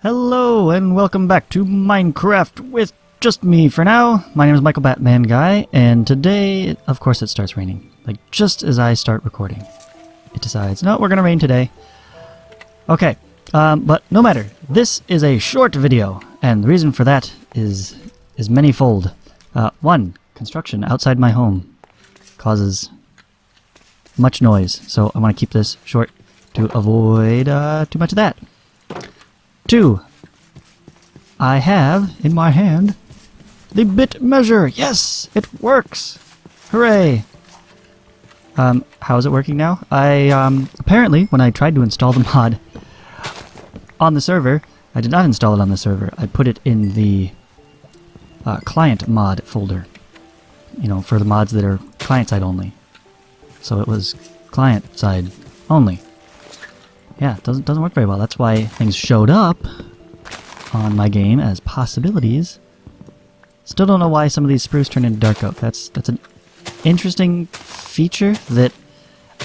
Hello and welcome back to Minecraft with just me for now. My name is Michael Batman Guy, and today, of course, it starts raining. Like, just as I start recording. It decides, no, we're gonna rain today. Okay, but no matter. This is a short video, and the reason for that is manyfold. One, construction outside my home causes much noise, so I want to keep this short to avoid too much of that. 2. I have in my hand the bit measure. Yes, it works. Hooray! How is it working now? Apparently, when I tried to install the mod on the server, I did not install it on the server. I put it in the client mod folder. You know, for the mods that are client side only. So it was client side only. Yeah, it doesn't work very well. That's why things showed up on my game as possibilities. Still don't know why some of these spruce turn into dark oak. That's an interesting feature that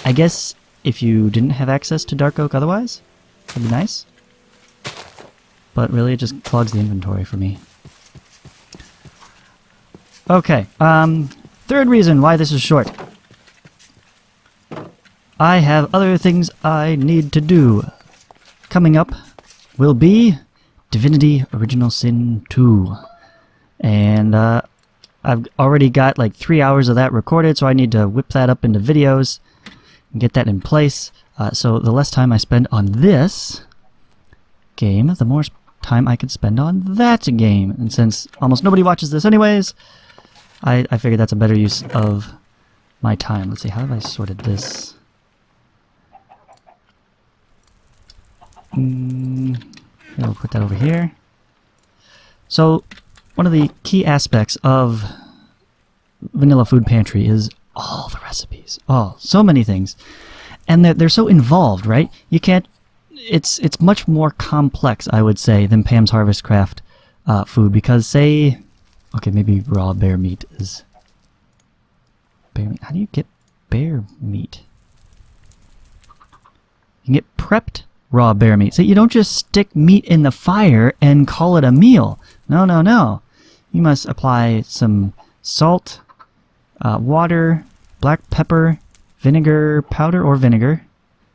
I guess if you didn't have access to dark oak otherwise, that'd be nice. But really, it just clogs the inventory for me. Okay, third reason why this is short. I have other things I need to do. Coming up will be Divinity Original Sin 2. And I've already got like 3 hours of that recorded, so I need to whip that up into videos and get that in place. So the less time I spend on this game, the more time I can spend on that game. And since almost nobody watches this anyways, I figured that's a better use of my time. Let's see, how have I sorted this? I'll put that over here. So, one of the key aspects of Vanilla Food Pantry is all the recipes. Oh, so many things. And they're so involved, right? You can't... It's much more complex, I would say, than Pam's Harvest Craft food, because say... Okay, maybe raw bear meat is... Bear meat. How do you get bear meat? You can get prepped raw bear meat. So you don't just stick meat in the fire and call it a meal. No, no, no. You must apply some salt, water, black pepper, vinegar powder or vinegar.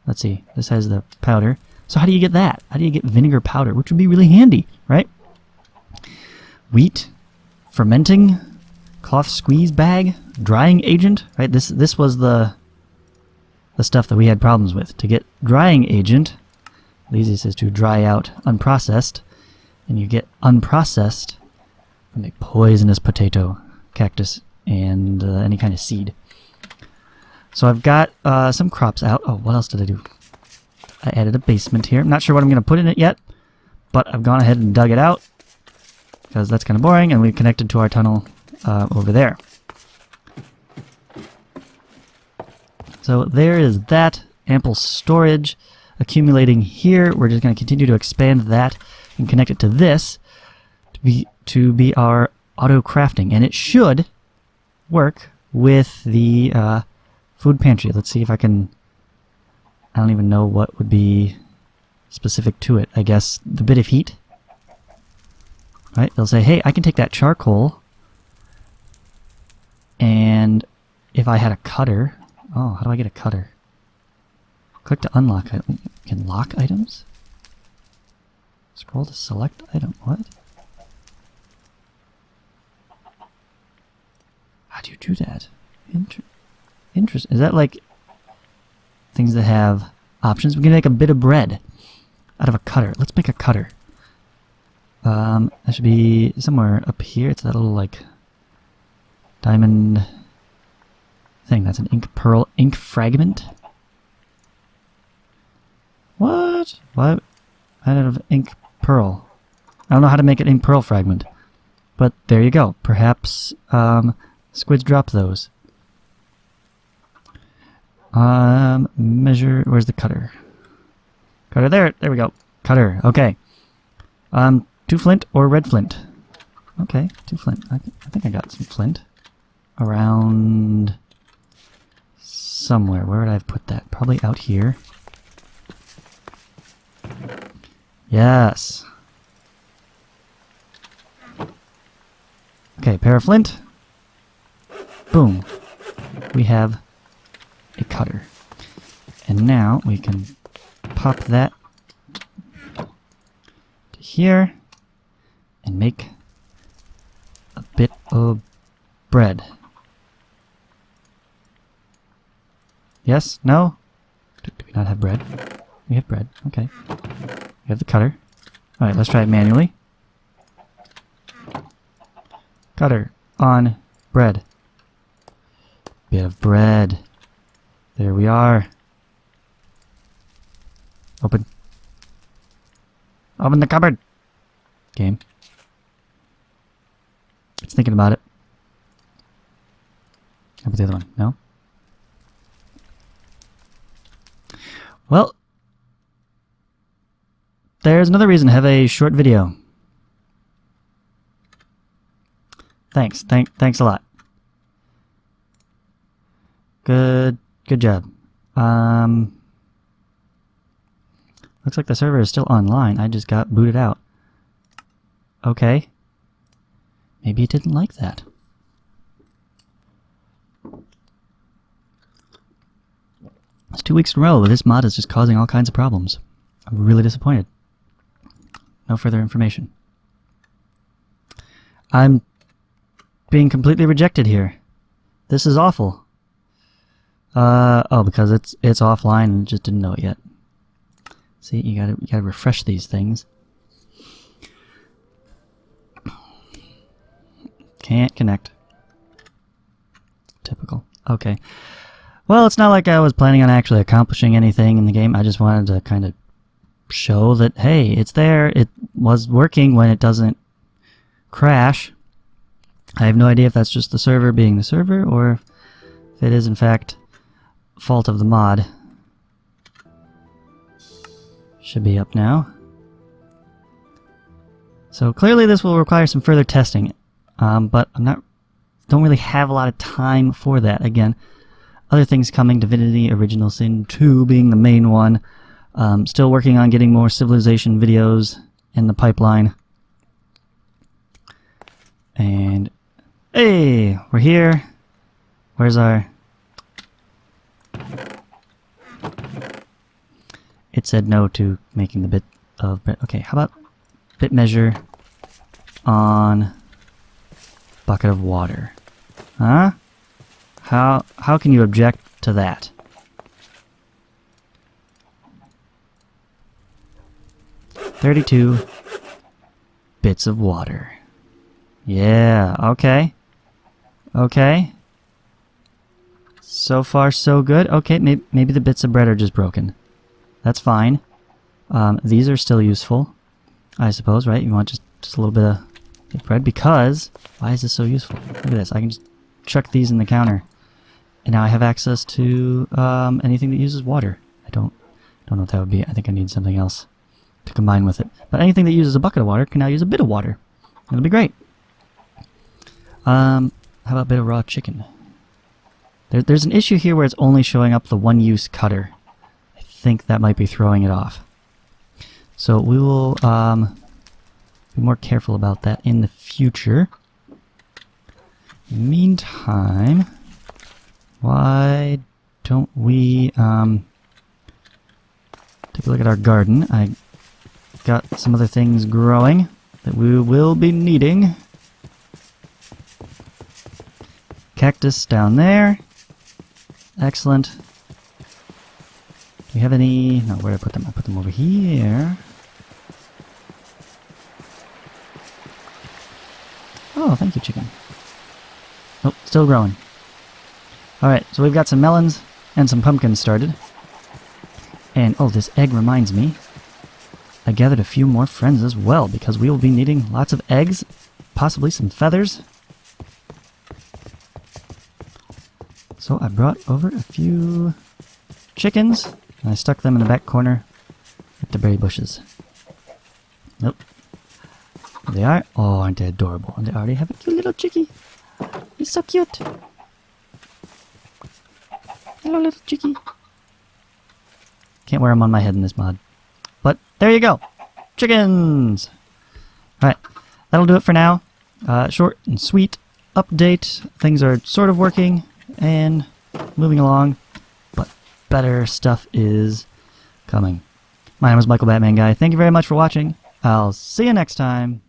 Let's see, this has the powder. So how do you get that? How do you get vinegar powder, which would be really handy, right? Wheat, fermenting, cloth squeeze bag, drying agent, right? This was the stuff that we had problems with. To get drying agent, the easiest is to dry out unprocessed, and you get unprocessed from a poisonous potato, cactus, and any kind of seed. So I've got some crops out. Oh, what else did I do? I added a basement here. I'm not sure what I'm going to put in it yet, but I've gone ahead and dug it out because that's kind of boring, and we've connected to our tunnel over there. So there is that. Ample storage accumulating here. We're just going to continue to expand that and connect it to this to be our auto crafting, and it should work with the food pantry. Let's see if I can... I don't even know what would be specific to it. I guess the bit of heat. Right? They'll say, hey, I can take that charcoal, and if I had a cutter... Oh, how do I get a cutter? Click to unlock. Can lock items? Scroll to select item. What? How do you do that? Interesting. Is that like things that have options? We can make a bit of bread out of a cutter. Let's make a cutter. That should be somewhere up here. It's that little like diamond thing. That's an ink fragment. What? What? Out of ink pearl. I don't know how to make an ink pearl fragment. But there you go. Perhaps squids drop those. Measure. Where's the cutter? Cutter there. There we go. Cutter. Okay. 2 flint or red flint? Okay, 2 flint. I think I got some flint around somewhere. Where would I have put that? Probably out here. Yes. Okay, pair of flint. Boom. We have a cutter. And now we can pop that to here and make a bit of bread. Yes? No? Do we not have bread? We have bread. Okay. We have the cutter. Alright, let's try it manually. Cutter on bread. Bit of bread. There we are. Open. Open the cupboard. Game. It's thinking about it. How about the other one? No? Well, there's another reason to have a short video. Thanks. Thanks a lot. Good job. Looks like the server is still online. I just got booted out. Okay. Maybe it didn't like that. It's 2 weeks in a row, but this mod is just causing all kinds of problems. I'm really disappointed. No further information. I'm being completely rejected here. This is awful. Oh, because it's offline and just didn't know it yet. See, you gotta refresh these things. Can't connect. Typical. Okay. Well, it's not like I was planning on actually accomplishing anything in the game. I just wanted to kind of show that, hey, it's there. It was working when it doesn't crash. I have no idea if that's just the server being the server, or if it is, in fact, fault of the mod. Should be up now. So clearly this will require some further testing, but don't really have a lot of time for that. Again, other things coming, Divinity Original Sin 2 being the main one. Still working on getting more Civilization videos in the pipeline. And hey, we're here. Where's our... It said no to making the bit of bread. Okay, how about bit measure on bucket of water? Huh? How can you object to that? $32 bits of water. Yeah, okay. Okay. So far, so good. Okay, maybe the bits of bread are just broken. That's fine. These are still useful, I suppose, right? You want just a little bit of bread, because... Why is this so useful? Look at this. I can just chuck these in the counter. And now I have access to anything that uses water. I don't know what that would be. I think I need something else to combine with it. But anything that uses a bucket of water can now use a bit of water. It'll be great. How about a bit of raw chicken? There's an issue here where it's only showing up the one-use cutter. I think that might be throwing it off. So we will be more careful about that in the future. In the meantime, why don't we take a look at our garden? I got some other things growing that we will be needing. Cactus down there. Excellent. Do we have any... No, where did I put them? I put them over here. Oh, thank you, chicken. Oh, still growing. Alright, so we've got some melons and some pumpkins started. And, oh, this egg reminds me. I gathered a few more friends as well, because we will be needing lots of eggs, possibly some feathers. So I brought over a few chickens, and I stuck them in the back corner with the berry bushes. Nope. There they are. Oh, aren't they adorable? And they already have a cute little chickie. He's so cute. Hello, little chickie. Can't wear them on my head in this mod. But there you go. Chickens! Alright, that'll do it for now. Short and sweet. update. Things are sort of working and moving along, but better stuff is coming. My name is Michael Batman Guy. Thank you very much for watching. I'll see you next time.